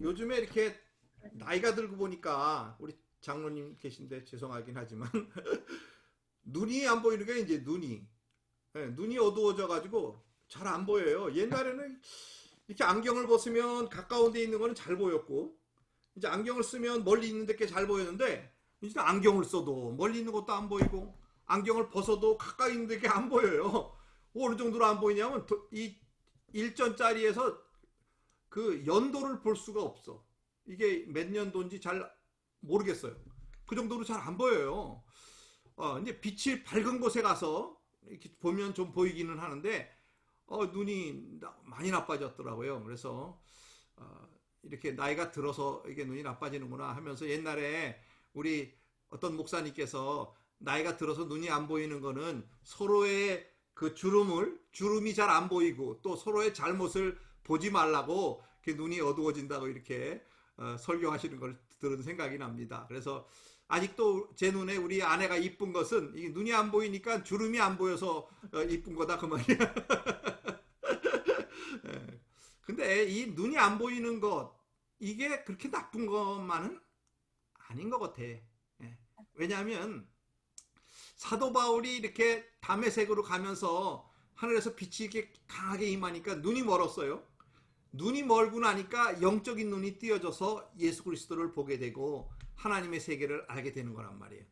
요즘에 이렇게 나이가 들고 보니까 우리 장로님 계신데 죄송하긴 하지만 눈이 안 보이는 게 이제 눈이 눈이 어두워져 가지고 잘 안 보여요. 옛날에는 이렇게 안경을 벗으면 가까운 데 있는 거는 잘 보였고 이제 안경을 쓰면 멀리 있는 데께 잘 보였는데 이제 안경을 써도 멀리 있는 것도 안 보이고 안경을 벗어도 가까이 있는 데께 안 보여요. 어느 정도로 안 보이냐면 이 일전짜리에서 그 연도를 볼 수가 없어. 이게 몇 년도인지 잘 모르겠어요. 그 정도로 잘 안 보여요. 이제 빛이 밝은 곳에 가서 이렇게 보면 좀 보이기는 하는데, 눈이 많이 나빠졌더라고요. 그래서, 이렇게 나이가 들어서 이게 눈이 나빠지는구나 하면서 옛날에 우리 어떤 목사님께서 나이가 들어서 눈이 안 보이는 거는 서로의 그 주름이 잘 안 보이고 또 서로의 잘못을 보지 말라고 이렇게 눈이 어두워진다고 이렇게 설교하시는 걸 들은 생각이 납니다. 그래서 아직도 제 눈에 우리 아내가 이쁜 것은 이게 눈이 안 보이니까 주름이 안 보여서 이쁜 거다 그 말이야. 예. 근데 이 눈이 안 보이는 것 이게 그렇게 나쁜 것만은 아닌 것 같아. 예. 왜냐하면 사도 바울이 이렇게 담에색으로 가면서 하늘에서 빛이 이렇게 강하게 임하니까 눈이 멀었어요. 눈이 멀고 나니까 영적인 눈이 띄어져서 예수 그리스도를 보게 되고 하나님의 세계를 알게 되는 거란 말이에요.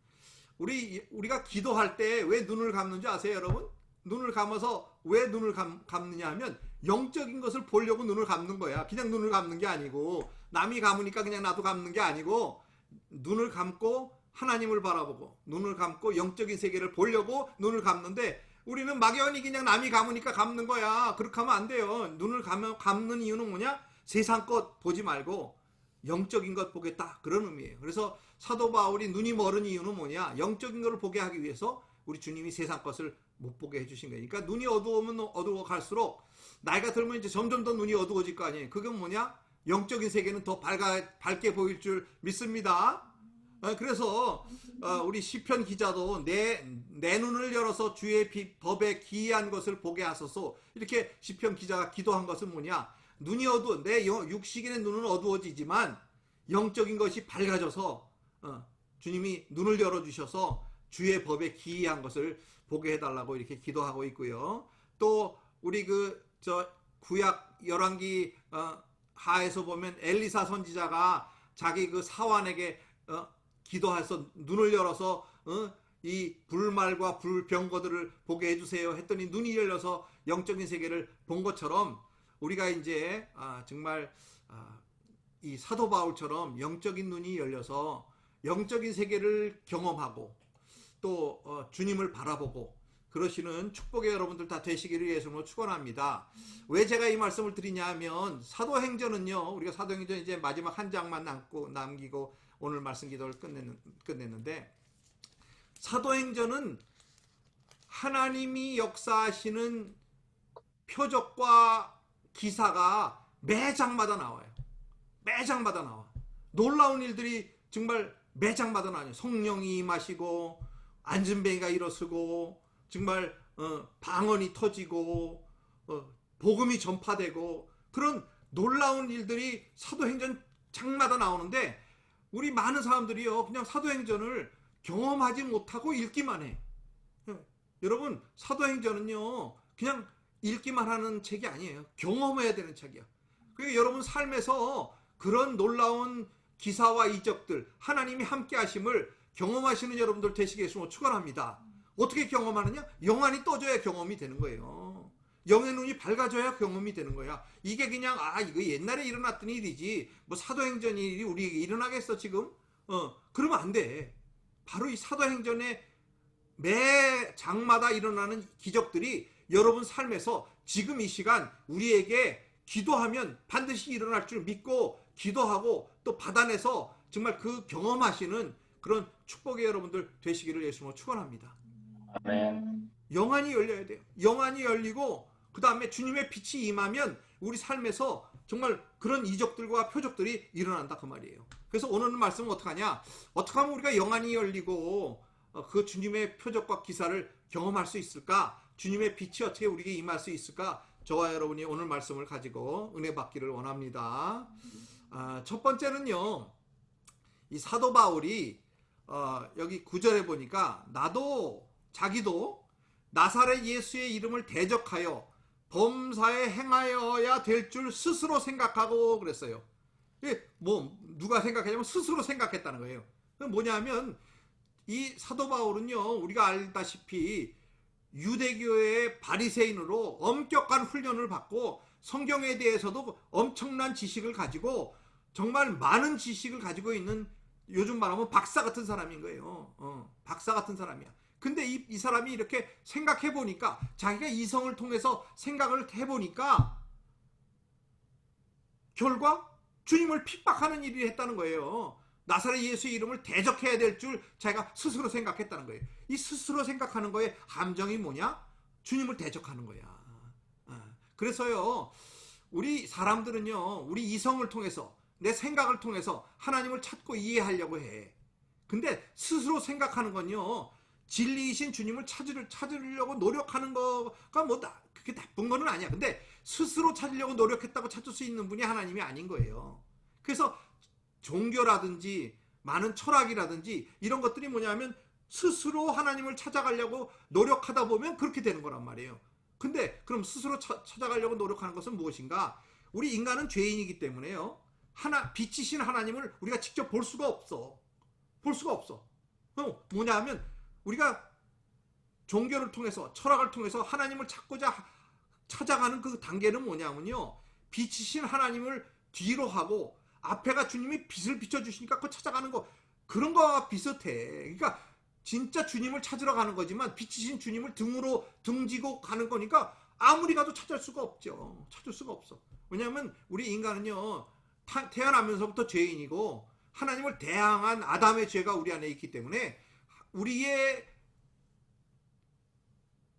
우리가 기도할 때 왜 눈을 감는지 아세요, 여러분? 눈을 감아서 왜 눈을 감느냐 하면 영적인 것을 보려고 눈을 감는 거야. 그냥 눈을 감는 게 아니고 남이 감으니까 그냥 나도 감는 게 아니고 눈을 감고 하나님을 바라보고 눈을 감고 영적인 세계를 보려고 눈을 감는데 우리는 막연히 그냥 남이 감으니까 감는 거야. 그렇게 하면 안 돼요. 눈을 감는 이유는 뭐냐? 세상 것 보지 말고 영적인 것 보겠다. 그런 의미예요. 그래서 사도 바울이 눈이 멀은 이유는 뭐냐? 영적인 것을 보게 하기 위해서 우리 주님이 세상 것을 못 보게 해주신 거예요. 그러니까 눈이 어두우면 어두워 갈수록 나이가 들면 이제 점점 더 눈이 어두워질 거 아니에요. 그게 뭐냐? 영적인 세계는 더 밝게 보일 줄 믿습니다. 그래서 우리 시편 기자도 내 눈을 열어서 주의 법에 기이한 것을 보게 하소서 이렇게 시편 기자가 기도한 것은 뭐냐? 눈이 어두워 내 육식인의 눈은 어두워지지만 영적인 것이 밝아져서 주님이 눈을 열어주셔서 주의 법에 기이한 것을 보게 해달라고 이렇게 기도하고 있고요. 또 우리 저 구약 열왕기 하에서 보면 엘리사 선지자가 자기 그 사환에게 기도해서 눈을 열어서 이 불말과 불병거들을 보게 해주세요 했더니 눈이 열려서 영적인 세계를 본 것처럼 우리가 이제 정말 이 사도 바울처럼 영적인 눈이 열려서 영적인 세계를 경험하고 또 주님을 바라보고 그러시는 축복의 여러분들 다 되시기를 예수님으로 축원합니다. 왜 제가 이 말씀을 드리냐 하면 사도행전은요. 우리가 사도행전 이제 마지막 한 장만 남기고 오늘 말씀 기도를 끝냈는데 사도행전은 하나님이 역사하시는 표적과 기사가 매 장마다 나와요. 매 장마다 나와. 놀라운 일들이 정말 매 장마다 나와요. 성령이 임하시고 안진뱅이가 일어서고 정말 방언이 터지고 복음이 전파되고 그런 놀라운 일들이 사도행전 장마다 나오는데 우리 많은 사람들이요 그냥 사도행전을 경험하지 못하고 읽기만 해. 여러분 사도행전은요 그냥 읽기만 하는 책이 아니에요. 경험해야 되는 책이야. 그러니까 여러분 삶에서 그런 놀라운 기사와 이적들 하나님이 함께 하심을 경험하시는 여러분들 되시겠으면 축원합니다. 어떻게 경험하느냐? 영안이 떠져야 경험이 되는 거예요. 영의 눈이 밝아져야 경험이 되는 거야. 이게 그냥 이거 옛날에 일어났던 일이지 뭐 사도행전 일이 우리에게 일어나겠어 지금? 그러면 안 돼. 바로 이 사도행전의 매 장마다 일어나는 기적들이 여러분 삶에서 지금 이 시간 우리에게 기도하면 반드시 일어날 줄 믿고 기도하고 또 받아내서 정말 그 경험하시는 그런 축복의 여러분들 되시기를 예수님으로 축원합니다. 아멘. 영안이 열려야 돼요. 영안이 열리고 그 다음에 주님의 빛이 임하면 우리 삶에서 정말 그런 이적들과 표적들이 일어난다 그 말이에요. 그래서 오늘 말씀은 어떻게 하냐? 어떻게 하면 우리가 영안이 열리고 그 주님의 표적과 기사를 경험할 수 있을까? 주님의 빛이 어떻게 우리에게 임할 수 있을까? 저와 여러분이 오늘 말씀을 가지고 은혜 받기를 원합니다. 첫 번째는요, 이 사도 바울이 여기 9절에 보니까 자기도 나사렛 예수의 이름을 대적하여 범사에 행하여야 될 줄 스스로 생각하고 그랬어요. 누가 생각하냐면 스스로 생각했다는 거예요. 뭐냐면 이 사도 바울은요, 우리가 알다시피 유대교의 바리새인으로 엄격한 훈련을 받고 성경에 대해서도 엄청난 지식을 가지고 정말 많은 지식을 가지고 있는, 요즘 말하면 박사 같은 사람인 거예요. 박사 같은 사람이야. 근데 이 사람이 이렇게 생각해 보니까, 자기가 이성을 통해서 생각을 해보니까 결과 주님을 핍박하는 일을 했다는 거예요. 나사렛 예수의 이름을 대적해야 될 줄 자기가 스스로 생각했다는 거예요. 이 스스로 생각하는 거에 함정이 뭐냐? 주님을 대적하는 거야. 그래서요, 우리 사람들은요, 우리 이성을 통해서, 내 생각을 통해서 하나님을 찾고 이해하려고 해. 근데 스스로 생각하는 건요, 진리이신 주님을 찾으려고 노력하는 거가 그게 나쁜 거는 아니야. 근데 스스로 찾으려고 노력했다고 찾을 수 있는 분이 하나님이 아닌 거예요. 그래서 종교라든지 많은 철학이라든지 이런 것들이 뭐냐면 스스로 하나님을 찾아가려고 노력하다 보면 그렇게 되는 거란 말이에요. 근데 그럼 스스로 찾아가려고 노력하는 것은 무엇인가? 우리 인간은 죄인이기 때문에요, 빛이신 하나님을 우리가 직접 볼 수가 없어. 뭐냐면 우리가 종교를 통해서, 철학을 통해서 하나님을 찾아가는 그 단계는 뭐냐면요, 빛이신 하나님을 뒤로 하고 앞에가 주님이 빛을 비춰주시니까 그거 찾아가는 거, 그런 거와 비슷해. 그러니까 진짜 주님을 찾으러 가는 거지만 빛이신 주님을 등지고 가는 거니까 아무리 가도 찾을 수가 없죠. 왜냐하면 우리 인간은요, 태어나면서부터 죄인이고 하나님을 대항한 아담의 죄가 우리 안에 있기 때문에 우리의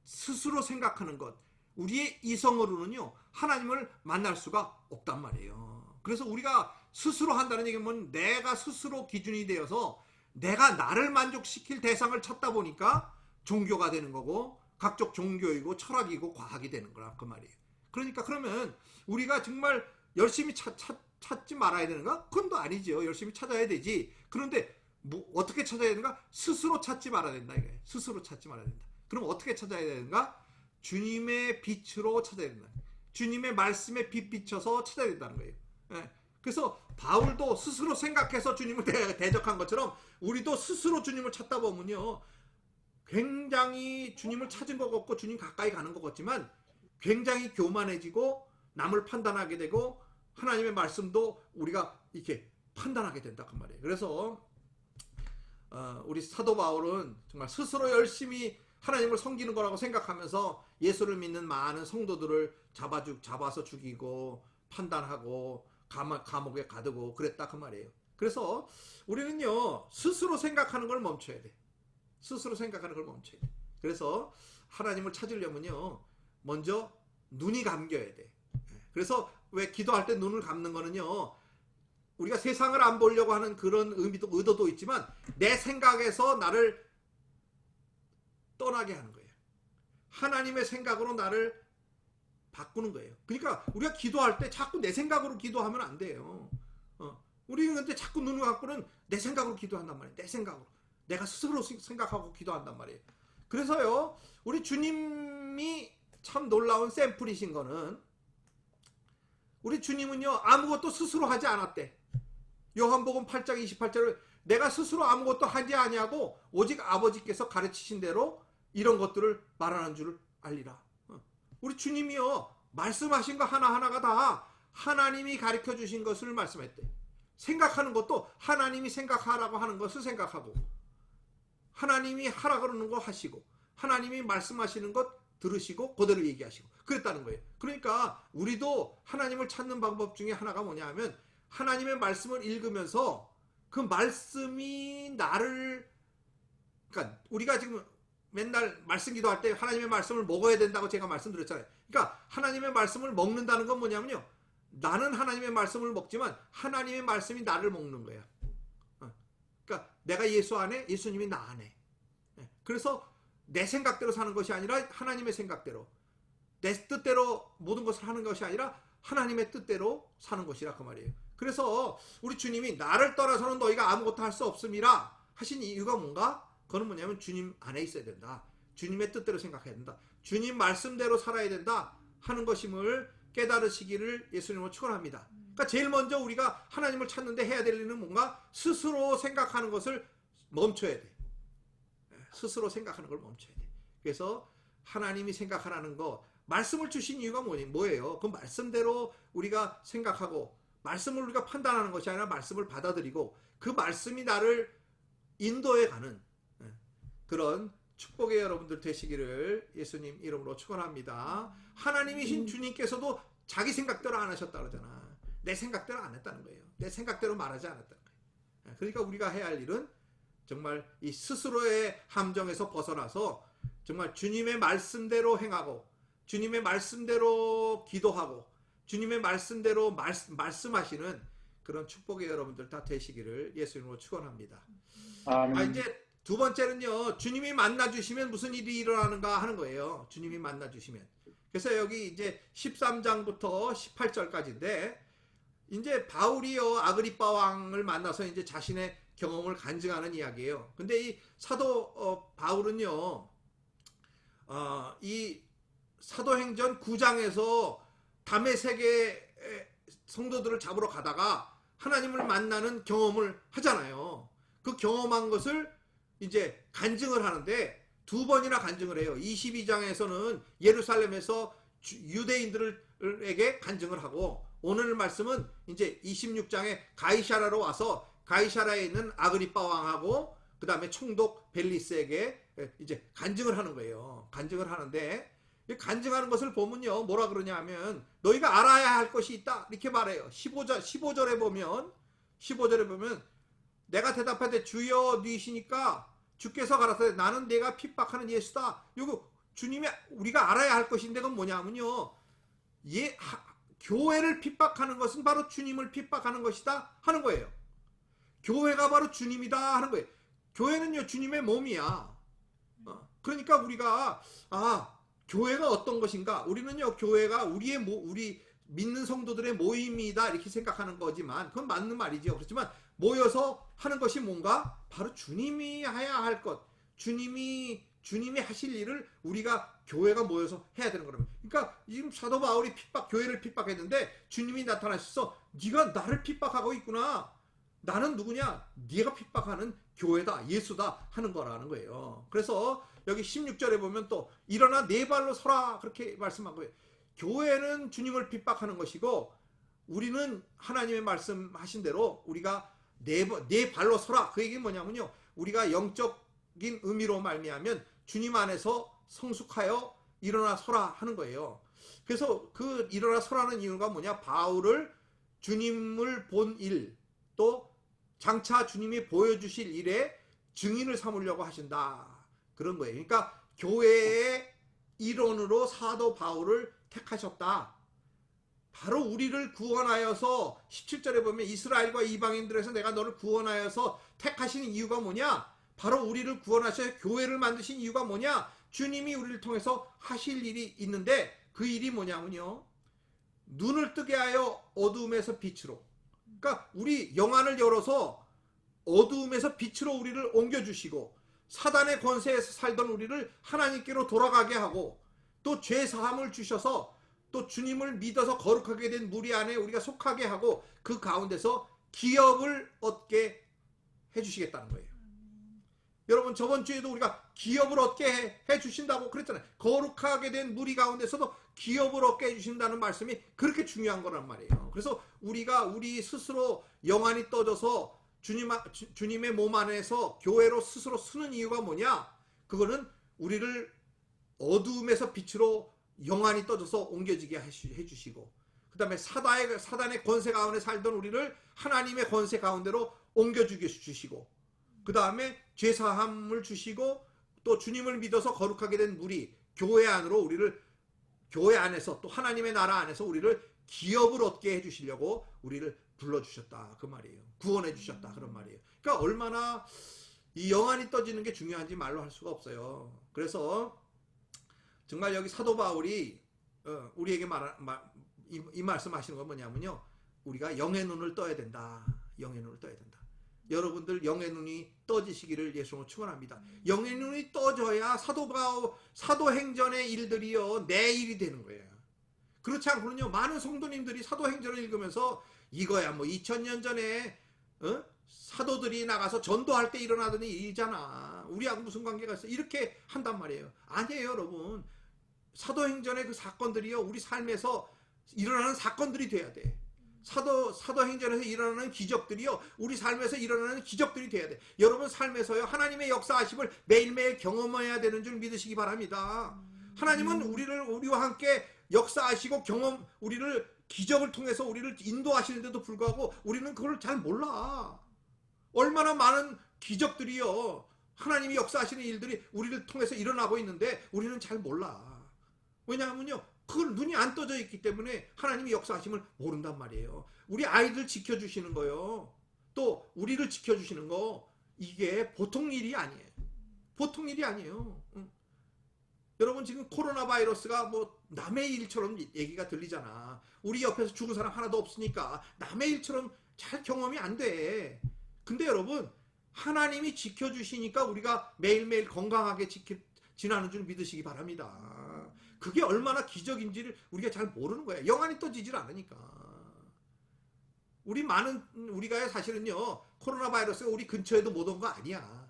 스스로 생각하는 것, 우리의 이성으로는요, 하나님을 만날 수가 없단 말이에요. 그래서 우리가 스스로 한다는 얘기는 내가 스스로 기준이 되어서 내가 나를 만족시킬 대상을 찾다 보니까 종교가 되는 거고, 각종 종교이고 철학이고 과학이 되는 거라 그 말이에요. 그러니까 그러면 우리가 정말 열심히 찾지 말아야 되는가? 그건 또 아니죠. 열심히 찾아야 되지. 그런데 어떻게 찾아야 되는가? 스스로 찾지 말아야 된다 이거예요. 스스로 찾지 말아야 된다. 그럼 어떻게 찾아야 되는가? 주님의 빛으로 찾아야 된다. 주님의 말씀에 빛 비춰서 찾아야 된다는 거예요. 그래서 바울도 스스로 생각해서 주님을 대적한 것처럼 우리도 스스로 주님을 찾다 보면요, 굉장히 주님을 찾은 것 같고 주님 가까이 가는 것 같지만 굉장히 교만해지고 남을 판단하게 되고 하나님의 말씀도 우리가 이렇게 판단하게 된다 그 말이에요. 그래서 우리 사도 바울은 정말 스스로 열심히 하나님을 섬기는 거라고 생각하면서 예수를 믿는 많은 성도들을 잡아서 죽이고 판단하고 감옥에 가두고 그랬다 그 말이에요. 그래서 우리는요, 스스로 생각하는 걸 멈춰야 돼. 그래서 하나님을 찾으려면요, 먼저 눈이 감겨야 돼. 그래서 왜 기도할 때 눈을 감는 거는요, 우리가 세상을 안 보려고 하는 그런 의도도 있지만 내 생각에서 나를 떠나게 하는 거예요. 하나님의 생각으로 나를 바꾸는 거예요. 그러니까 우리가 기도할 때 자꾸 내 생각으로 기도하면 안 돼요. 우리는 근데 자꾸 눈을 감고는 내 생각으로 기도한단 말이에요. 내 생각으로. 내가 스스로 생각하고 기도한단 말이에요. 그래서요, 우리 주님이 참 놀라운 샘플이신 거는, 우리 주님은요, 아무것도 스스로 하지 않았대. 요한복음 8장 28절을 내가 스스로 아무것도 하지 아니하고 오직 아버지께서 가르치신 대로 이런 것들을 말하는 줄 알리라. 우리 주님이요, 말씀하신 거 하나하나가 다 하나님이 가르쳐 주신 것을 말씀했대. 생각하는 것도 하나님이 생각하라고 하는 것을 생각하고, 하나님이 하라 그러는 거 하시고, 하나님이 말씀하시는 것 들으시고 그대로 얘기하시고 그랬다는 거예요. 그러니까 우리도 하나님을 찾는 방법 중에 하나가 뭐냐 하면, 하나님의 말씀을 읽으면서 그 말씀이 나를, 그러니까 우리가 지금 맨날 말씀 기도할 때 하나님의 말씀을 먹어야 된다고 제가 말씀드렸잖아요. 그러니까 하나님의 말씀을 먹는다는 건 뭐냐면요, 나는 하나님의 말씀을 먹지만 하나님의 말씀이 나를 먹는 거야. 그러니까 내가 예수 안에, 예수님이 나 안에. 그래서 내 생각대로 사는 것이 아니라 하나님의 생각대로, 내 뜻대로 모든 것을 하는 것이 아니라 하나님의 뜻대로 사는 것이라 그 말이에요. 그래서 우리 주님이 나를 떠나서는 너희가 아무것도 할 수 없음이라 하신 이유가 뭔가? 그건 뭐냐면 주님 안에 있어야 된다. 주님의 뜻대로 생각해야 된다. 주님 말씀대로 살아야 된다 하는 것임을 깨달으시기를 예수님으로 축원합니다. 그러니까 제일 먼저 우리가 하나님을 찾는데 해야 될 일은 뭔가? 스스로 생각하는 것을 멈춰야 돼. 스스로 생각하는 걸 멈춰야 돼. 그래서 하나님이 생각하라는 거, 말씀을 주신 이유가 뭐예요? 그 말씀대로 우리가 생각하고 말씀을 우리가 판단하는 것이 아니라 말씀을 받아들이고 그 말씀이 나를 인도해 가는 그런 축복의 여러분들 되시기를 예수님 이름으로 축원합니다. 하나님이신 주님께서도 자기 생각대로 안 하셨다 그러잖아. 내 생각대로 안 했다는 거예요. 내 생각대로 말하지 않았다는 거예요. 그러니까 우리가 해야 할 일은 정말 이 스스로의 함정에서 벗어나서 정말 주님의 말씀대로 행하고 주님의 말씀대로 기도하고 주님의 말씀대로 말씀하시는 그런 축복의 여러분들 다 되시기를 예수님으로 축원합니다. 이제 두 번째는요, 주님이 만나주시면 무슨 일이 일어나는가 하는 거예요. 주님이 만나주시면. 그래서 여기 이제 13장부터 18절까지인데, 이제 바울이요, 아그리빠 왕을 만나서 이제 자신의 경험을 간증하는 이야기예요. 근데 이 사도 바울은요, 이 사도행전 9장에서 다메섹의 성도들을 잡으러 가다가 하나님을 만나는 경험을 하잖아요. 그 경험한 것을 이제 간증을 하는데 두 번이나 간증을 해요. 22장에서는 예루살렘에서 유대인들에게 간증을 하고, 오늘 말씀은 이제 26장에 가이사라로 와서 가이사라에 있는 아그리빠 왕하고 그 다음에 총독 벨리스에게 이제 간증을 하는 거예요. 간증을 하는데 간증하는 것을 보면요, 뭐라 그러냐 하면 너희가 알아야 할 것이 있다 이렇게 말해요. 15절에 보면 내가 대답하되 주여 니시니까 주께서 가라사대 나는 내가 핍박하는 예수다. 이거 주님이 우리가 알아야 할 것인데 그건 뭐냐면요, 교회를 핍박하는 것은 바로 주님을 핍박하는 것이다 하는 거예요. 교회가 바로 주님이다 하는 거예요. 교회는요 주님의 몸이야. 그러니까 우리가 교회가 어떤 것인가? 우리는요 교회가 우리 믿는 성도들의 모임이다 이렇게 생각하는 거지만 그건 맞는 말이죠. 그렇지만 모여서 하는 것이 뭔가? 바로 주님이 해야 할 것, 주님이 하실 일을 우리가 교회가 모여서 해야 되는 거라면. 그러니까 지금 사도 바울이 교회를 핍박했는데 주님이 나타나셔서 네가 나를 핍박하고 있구나. 나는 누구냐? 네가 핍박하는 교회다, 예수다 하는 거라는 거예요. 그래서 여기 16절에 보면 또 일어나 네 발로 서라 그렇게 말씀한 거예요. 교회는 주님을 핍박하는 것이고 우리는 하나님의 말씀하신 대로 우리가 네 발로 서라. 그 얘기는 뭐냐면요, 우리가 영적인 의미로 말미암으면 주님 안에서 성숙하여 일어나 서라 하는 거예요. 그래서 그 일어나 서라는 이유가 뭐냐? 바울을 주님을 본 일, 또 장차 주님이 보여주실 일에 증인을 삼으려고 하신다 그런 거예요. 그러니까 교회의 일원으로 사도 바울을 택하셨다. 바로 우리를 구원하여서 17절에 보면 이스라엘과 이방인들에서 내가 너를 구원하여서 택하시는 이유가 뭐냐? 바로 우리를 구원하셔서 교회를 만드신 이유가 뭐냐? 주님이 우리를 통해서 하실 일이 있는데 그 일이 뭐냐면요, 눈을 뜨게 하여 어두움에서 빛으로, 그러니까 우리 영안을 열어서 어두움에서 빛으로 우리를 옮겨주시고 사단의 권세에서 살던 우리를 하나님께로 돌아가게 하고 또 죄 사함을 주셔서 또 주님을 믿어서 거룩하게 된 무리 안에 우리가 속하게 하고 그 가운데서 기업을 얻게 해주시겠다는 거예요. 여러분 저번 주에도 우리가 기업을 얻게 해주신다고 그랬잖아요. 거룩하게 된 무리 가운데서도 기업을 얻게 해주신다는 말씀이 그렇게 중요한 거란 말이에요. 그래서 우리가 우리 스스로 영안이 떠져서 주님의 몸 안에서 교회로 스스로 쓰는 이유가 뭐냐? 그거는 우리를 어두움에서 빛으로 영안이 떠져서 옮겨지게 해주시고 그 다음에 사단의 권세 가운데 살던 우리를 하나님의 권세 가운데로 옮겨주게 주시고 그 다음에 죄사함을 주시고 또 주님을 믿어서 거룩하게 된 무리 교회 안으로 우리를, 교회 안에서 또 하나님의 나라 안에서 우리를 기업을 얻게 해주시려고 우리를 불러주셨다 그 말이에요. 구원해 주셨다 그런 말이에요. 그러니까 얼마나 이 영안이 떠지는 게 중요한지 말로 할 수가 없어요. 그래서 정말 여기 사도 바울이 우리에게 이 말씀하시는 건 뭐냐면요, 우리가 영의 눈을 떠야 된다. 영의 눈을 떠야 된다. 여러분들 영의 눈이 떠지시기를 예수로 축원합니다. 영의 눈이 떠져야 사도행전의 일들이요 내 일이 되는 거예요. 그렇지 않고는요 많은 성도님들이 사도행전을 읽으면서 이거야 뭐 2000년 전에 사도들이 나가서 전도할 때 일어나던 일이잖아. 우리하고 무슨 관계가 있어? 이렇게 한단 말이에요. 아니에요, 여러분. 사도행전의 그 사건들이요 우리 삶에서 일어나는 사건들이 돼야 돼. 사도행전에서 일어나는 기적들이요 우리 삶에서 일어나는 기적들이 돼야 돼. 여러분 삶에서요 하나님의 역사하심을 매일매일 경험해야 되는 줄 믿으시기 바랍니다. 하나님은 우리와 함께 역사하시고 우리를 기적을 통해서 우리를 인도하시는데도 불구하고 우리는 그걸 잘 몰라. 얼마나 많은 기적들이요 하나님이 역사하시는 일들이 우리를 통해서 일어나고 있는데 우리는 잘 몰라. 왜냐하면요 그걸 눈이 안 떠져 있기 때문에 하나님이 역사하심을 모른단 말이에요. 우리 아이들 지켜주시는 거요 또 우리를 지켜주시는 거 이게 보통 일이 아니에요. 보통 일이 아니에요. 여러분 지금 코로나 바이러스가 뭐 남의 일처럼 얘기가 들리잖아. 우리 옆에서 죽은 사람 하나도 없으니까 남의 일처럼 잘 경험이 안 돼. 근데 여러분 하나님이 지켜주시니까 우리가 매일매일 건강하게 지나는 줄 믿으시기 바랍니다. 그게 얼마나 기적인지를 우리가 잘 모르는 거야. 영안이 떠지질 않으니까. 우리가 사실은요 코로나 바이러스가 우리 근처에도 못 온 거 아니야.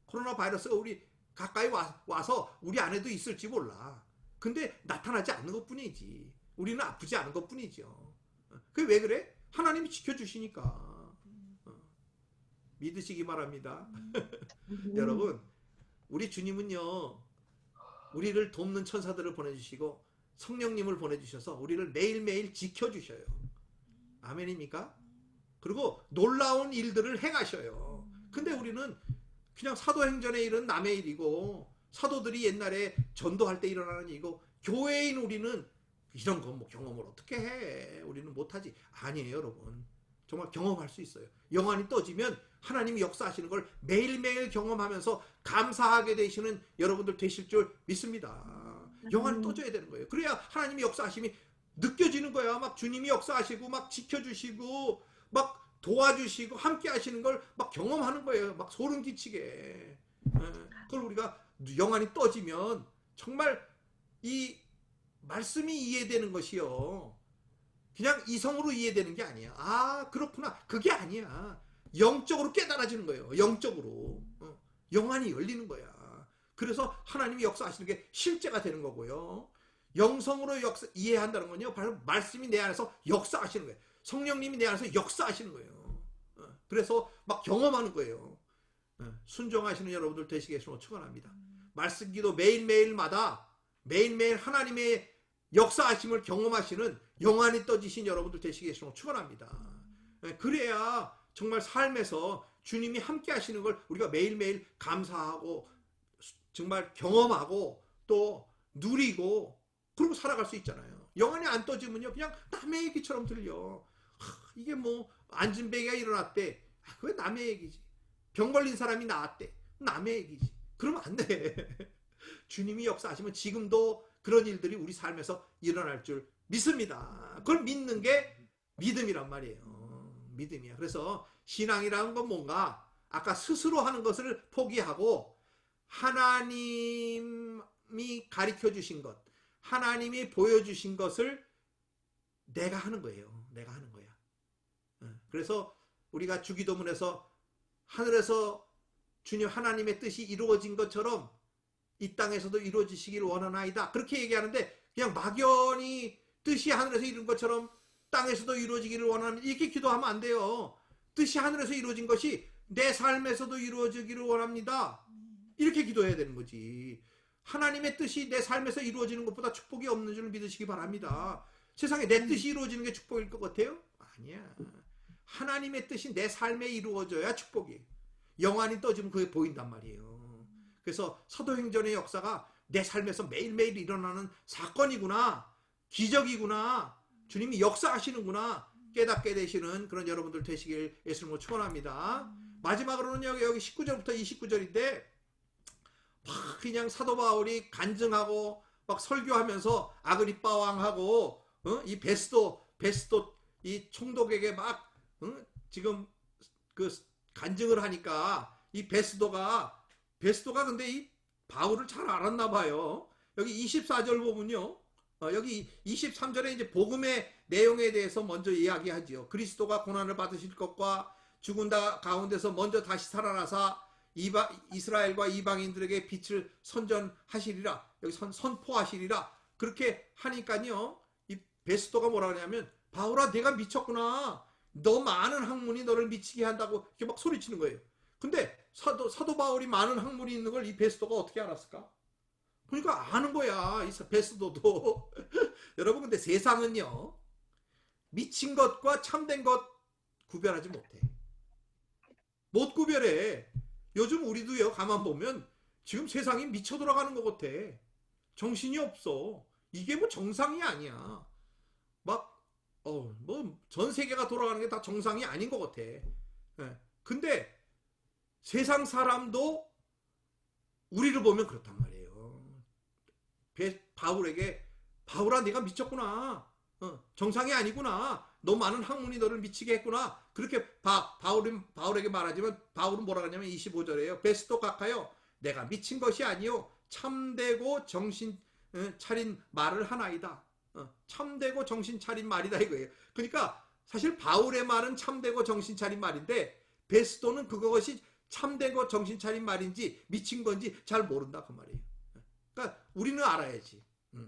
코로나 바이러스가 우리 가까이 와서 우리 안에도 있을지 몰라. 근데 나타나지 않는 것 뿐이지. 우리는 아프지 않은 것 뿐이죠. 그게 왜 그래? 하나님이 지켜주시니까. 믿으시기 바랍니다. 여러분 우리 주님은요 우리를 돕는 천사들을 보내주시고 성령님을 보내주셔서 우리를 매일매일 지켜주셔요. 아멘입니까? 그리고 놀라운 일들을 행하셔요. 근데 우리는 그냥 사도행전의 일은 남의 일이고 사도들이 옛날에 전도할 때 일어나는 일이고 교회인 우리는 이런 거 뭐 경험을 어떻게 해? 우리는 못하지. 아니에요, 여러분. 정말 경험할 수 있어요. 영안이 떠지면 하나님이 역사하시는 걸 매일매일 경험하면서 감사하게 되시는 여러분들 되실 줄 믿습니다. 영안이 떠져야 되는 거예요. 그래야 하나님이 역사하심이 느껴지는 거야. 막 주님이 역사하시고 막 지켜주시고 막 도와주시고 함께 하시는 걸 막 경험하는 거예요. 막 소름 끼치게. 그걸 우리가 영안이 떠지면 정말 이 말씀이 이해되는 것이요 그냥 이성으로 이해되는 게 아니야. 아 그렇구나. 그게 아니야. 영적으로 깨달아지는 거예요. 영적으로. 영안이 열리는 거야. 그래서 하나님이 역사하시는 게 실제가 되는 거고요. 영성으로 이해한다는 건요. 바로 말씀이 내 안에서 역사하시는 거예요. 성령님이 내 안에서 역사하시는 거예요. 그래서 막 경험하는 거예요. 순종하시는 여러분들 되시겠으면 축원합니다. 말씀기도 매일매일마다 매일매일 하나님의 역사하심을 경험하시는 영안이 떠지신 여러분들 되시겠으면 축원합니다. 그래야 정말 삶에서 주님이 함께 하시는 걸 우리가 매일매일 감사하고 정말 경험하고 또 누리고 그러고 살아갈 수 있잖아요. 영안이 안 떠지면요 그냥 남의 얘기처럼 들려. 이게 뭐 안진뱅이가 일어났대. 그게 남의 얘기지. 병 걸린 사람이 나았대. 남의 얘기지. 그러면 안 돼. 주님이 역사하시면 지금도 그런 일들이 우리 삶에서 일어날 줄 믿습니다. 그걸 믿는 게 믿음이란 말이에요. 믿음이야. 그래서 신앙이라는 건 뭔가 아까 스스로 하는 것을 포기하고 하나님이 가르쳐 주신 것, 하나님이 보여주신 것을 내가 하는 거예요. 내가 하는 거야. 그래서 우리가 주기도문에서 하늘에서 주님 하나님의 뜻이 이루어진 것처럼 이 땅에서도 이루어지시길 원하나이다. 그렇게 얘기하는데 그냥 막연히 뜻이 하늘에서 이룬 것처럼 땅에서도 이루어지기를 원합니다. 이렇게 기도하면 안 돼요. 뜻이 하늘에서 이루어진 것이 내 삶에서도 이루어지기를 원합니다. 이렇게 기도해야 되는 거지. 하나님의 뜻이 내 삶에서 이루어지는 것보다 축복이 없는 줄 믿으시기 바랍니다. 세상에 내 뜻이 이루어지는 게 축복일 것 같아요? 아니야. 하나님의 뜻이 내 삶에 이루어져야 축복이. 영안이 떠지면 그게 보인단 말이에요. 그래서 사도행전의 역사가 내 삶에서 매일매일 일어나는 사건이구나. 기적이구나. 주님이 역사하시는구나. 깨닫게 되시는 그런 여러분들 되시길 예수님으로 축원합니다. 마지막으로는 여기 19절부터 29절인데 막 그냥 사도 바울이 간증하고 막 설교하면서 아그리빠 왕하고 이 베스도 이 총독에게 막 지금 그 간증을 하니까 이 베스도가 근데 이 바울을 잘 알았나 봐요. 여기 24절 보면요. 여기 23절에 이제 복음의 내용에 대해서 먼저 이야기하지요. 그리스도가 고난을 받으실 것과 죽은 가운데서 먼저 다시 살아나사 이스라엘과 이방인들에게 빛을 선전하시리라. 여기 선포하시리라. 그렇게 하니까요. 이 베스도가 뭐라 그러냐면 바울아 내가 미쳤구나. 너 많은 학문이 너를 미치게 한다고 이렇게 막 소리치는 거예요. 근데 사도 바울이 많은 학문이 있는 걸 이 베스도가 어떻게 알았을까? 그러니까 아는 거야. 이 베스도도. 여러분 근데 세상은요. 미친 것과 참된 것 구별하지 못해. 못 구별해. 요즘 우리도요. 가만 보면 지금 세상이 미쳐 돌아가는 것 같아. 정신이 없어. 이게 뭐 정상이 아니야. 막 뭐 전 세계가 돌아가는 게 다 정상이 아닌 것 같아. 예. 근데 세상 사람도 우리를 보면 그렇단 말이에요. 바울에게 바울아 네가 미쳤구나. 정상이 아니구나. 너 많은 학문이 너를 미치게 했구나. 그렇게 바울에게 말하지만 바울은 뭐라 하냐면 25절에요. 베스도 각하여 내가 미친 것이 아니요 참되고 정신 차린 말을 하나이다. 참되고 정신 차린 말이다 이거예요. 그러니까 사실 바울의 말은 참되고 정신 차린 말인데 베스도는 그것이 참되고 정신 차린 말인지 미친 건지 잘 모른다 그 말이에요. 그러니까 우리는 알아야지.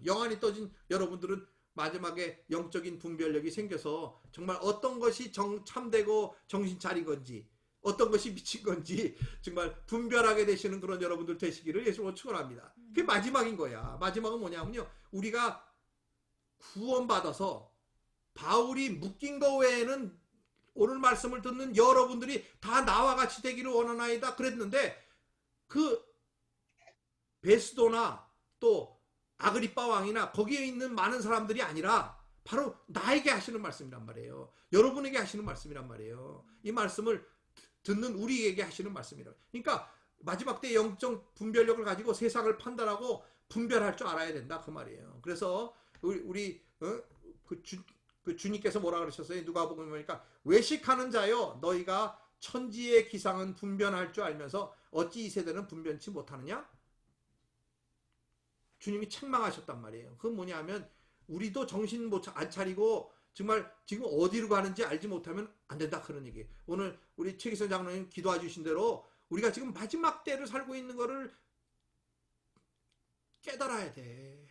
영안이 떠진 여러분들은 마지막에 영적인 분별력이 생겨서 정말 어떤 것이 참되고 정신 차린 건지 어떤 것이 미친 건지 정말 분별하게 되시는 그런 여러분들 되시기를 예수로 축원합니다. 그게 마지막인 거야. 마지막은 뭐냐면요. 우리가 구원받아서 바울이 묶인 거 외에는 오늘 말씀을 듣는 여러분들이 다 나와 같이 되기를 원하나이다 그랬는데 그 베스도나 또 아그리빠 왕이나 거기에 있는 많은 사람들이 아니라 바로 나에게 하시는 말씀이란 말이에요. 여러분에게 하시는 말씀이란 말이에요. 이 말씀을 듣는 우리에게 하시는 말씀이라. 그러니까 마지막 때 영적 분별력을 가지고 세상을 판단하고 분별할 줄 알아야 된다 그 말이에요. 그래서 우리 그 주님께서 뭐라 그러셨어요? 누가복음 보니까 외식하는 자여 너희가 천지의 기상은 분별할 줄 알면서 어찌 이 세대는 분별치 못하느냐? 주님이 책망하셨단 말이에요. 그건 뭐냐면 우리도 정신 안 차리고 정말 지금 어디로 가는지 알지 못하면 안 된다 그런 얘기예요. 오늘 우리 최기선 장로님 기도해 주신 대로 우리가 지금 마지막 때를 살고 있는 거를 깨달아야 돼.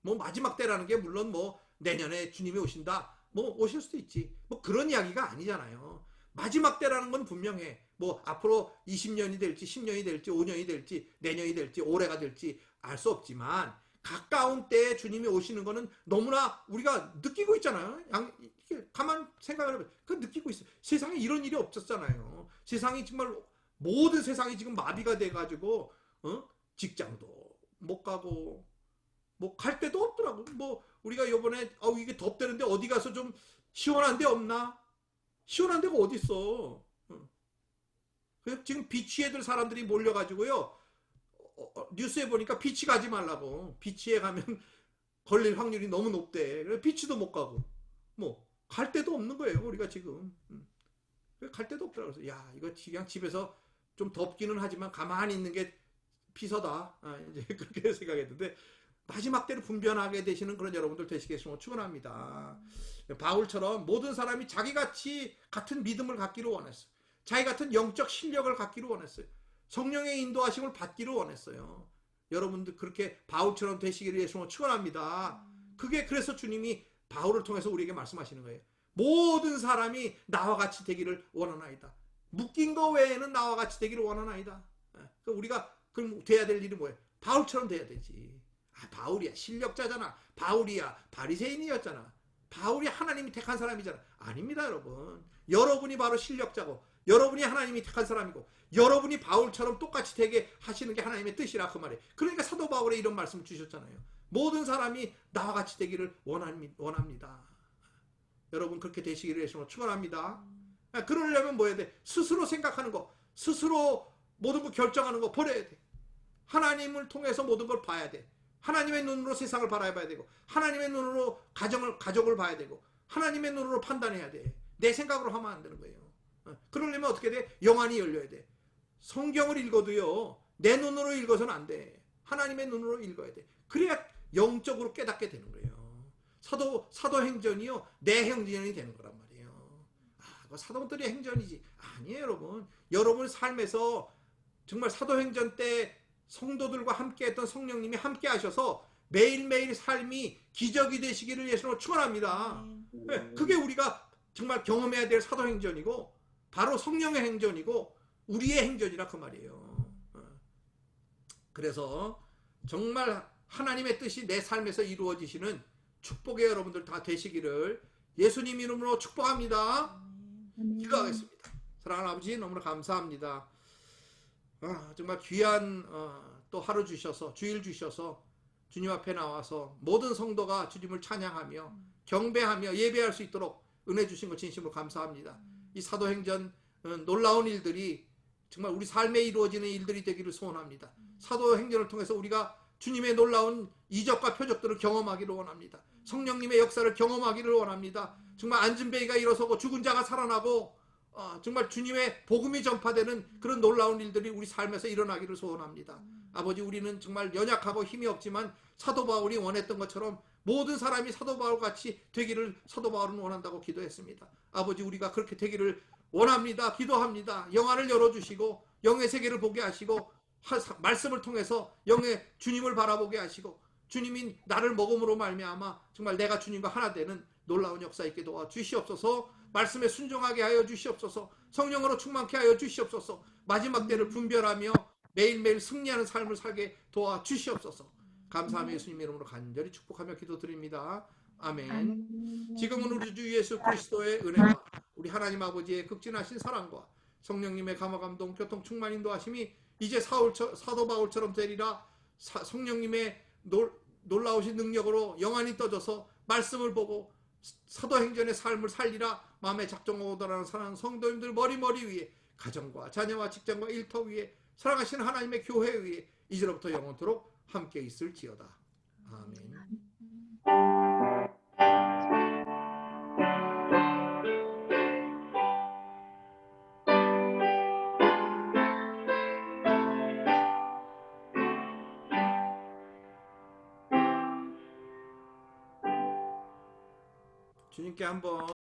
뭐 마지막 때라는 게 물론 뭐 내년에 주님이 오신다. 뭐 오실 수도 있지. 뭐 그런 이야기가 아니잖아요. 마지막 때라는 건 분명해. 뭐 앞으로 20년이 될지 10년이 될지 5년이 될지 내년이 될지 올해가 될지 알 수 없지만 가까운 때에 주님이 오시는 거는 너무나 우리가 느끼고 있잖아요. 가만 생각을 해보면 그 느끼고 있어요. 세상에 이런 일이 없었잖아요. 세상이 정말 모든 세상이 지금 마비가 돼가지고 직장도 못 가고 뭐 갈 데도 없더라고. 뭐 우리가 요번에 이게 덥다는데 어디 가서 좀 시원한 데 없나? 시원한 데가 어디 있어? 그래서 지금 비치에 들 사람들이 몰려가지고요. 뉴스에 보니까 비치 가지 말라고. 비치에 가면 걸릴 확률이 너무 높대. 그래서 비치도 못 가고 뭐 갈 데도 없는 거예요. 우리가 지금 갈 데도 없더라고. 그래서 야 이거 그냥 집에서 좀 덥기는 하지만 가만히 있는 게 피서다. 이제 그렇게 생각했는데 마지막 때를 분별하게 되시는 그런 여러분들 되시겠으면 축원합니다. 바울처럼 모든 사람이 자기같이 같은 믿음을 갖기를 원했어요. 자기 같은 영적 실력을 갖기를 원했어요. 성령의 인도하심을 받기를 원했어요. 여러분들 그렇게 바울처럼 되시기를 예수로 축원합니다. 그게 그래서 주님이 바울을 통해서 우리에게 말씀하시는 거예요. 모든 사람이 나와 같이 되기를 원하나이다. 묶인 거 외에는 나와 같이 되기를 원하나이다. 우리가 그럼 돼야 될 일이 뭐예요? 바울처럼 돼야 되지. 바울이야 실력자잖아. 바울이야 바리새인이었잖아. 바울이 하나님이 택한 사람이잖아. 아닙니다 여러분. 여러분이 바로 실력자고 여러분이 하나님이 택한 사람이고 여러분이 바울처럼 똑같이 되게 하시는 게 하나님의 뜻이라 그 말이에요. 그러니까 사도 바울에 이런 말씀을 주셨잖아요. 모든 사람이 나와 같이 되기를 원합니다. 여러분 그렇게 되시기를 예수로 축원합니다. 그러려면 뭐 해야 돼? 스스로 생각하는 거, 스스로 모든 걸 결정하는 거 버려야 돼. 하나님을 통해서 모든 걸 봐야 돼. 하나님의 눈으로 세상을 바라봐야 되고 하나님의 눈으로 가족을 봐야 되고 하나님의 눈으로 판단해야 돼. 내 생각으로 하면 안 되는 거예요. 그러려면 어떻게 돼? 영안이 열려야 돼. 성경을 읽어도요, 내 눈으로 읽어서는 안 돼. 하나님의 눈으로 읽어야 돼. 그래야 영적으로 깨닫게 되는 거예요. 사도행전이요, 내 행전이 되는 거란 말이에요. 그 사도들의 행전이지. 아니에요, 여러분. 여러분 삶에서 정말 사도행전 때 성도들과 함께 했던 성령님이 함께 하셔서 매일매일 삶이 기적이 되시기를 예수로 축원합니다. 그게 우리가 정말 경험해야 될 사도행전이고 바로 성령의 행전이고 우리의 행전이라 그 말이에요. 그래서 정말 하나님의 뜻이 내 삶에서 이루어지시는 축복의 여러분들 다 되시기를 예수님 이름으로 축복합니다. 기도하겠습니다. 사랑하는 아버지, 너무나 감사합니다. 정말 귀한 또 하루 주셔서, 주일 주셔서 주님 앞에 나와서 모든 성도가 주님을 찬양하며 경배하며 예배할 수 있도록 은혜 주신 것 진심으로 감사합니다. 이 사도행전 놀라운 일들이 정말 우리 삶에 이루어지는 일들이 되기를 소원합니다. 사도행전을 통해서 우리가 주님의 놀라운 이적과 표적들을 경험하기를 원합니다. 성령님의 역사를 경험하기를 원합니다. 정말 앉은 뱅이가 일어서고 죽은 자가 살아나고 정말 주님의 복음이 전파되는 그런 놀라운 일들이 우리 삶에서 일어나기를 소원합니다. 아버지, 우리는 정말 연약하고 힘이 없지만 사도 바울이 원했던 것처럼 모든 사람이 사도 바울같이 되기를 사도 바울은 원한다고 기도했습니다. 아버지, 우리가 그렇게 되기를 원합니다. 기도합니다. 영안을 열어주시고 영의 세계를 보게 하시고 말씀을 통해서 영의 주님을 바라보게 하시고 주님이 나를 먹음으로 말미암아 정말 내가 주님과 하나 되는 놀라운 역사 있게 도와주시옵소서. 말씀에 순종하게 하여 주시옵소서. 성령으로 충만케 하여 주시옵소서. 마지막 때를 분별하며 매일매일 승리하는 삶을 살게 도와주시옵소서. 감사하며 예수님 이름으로 간절히 축복하며 기도드립니다. 아멘. 지금은 우리 주 예수 그리스도의 은혜와 우리 하나님 아버지의 극진하신 사랑과 성령님의 감화감동 교통 충만 인도하심이 이제 사도 바울처럼 되리라. 성령님의 놀라우신 능력으로 영안이 떠져서 말씀을 보고 사도행전의 삶을 살리라. 마음에 작정하고 돌아가는 사랑하는 성도님들 머리 위에 가정과 자녀와 직장과 일터 위에 사랑하시는 하나님의 교회 위에 이제로부터 영원토록 함께 있을지어다. 아멘. 주님께 한번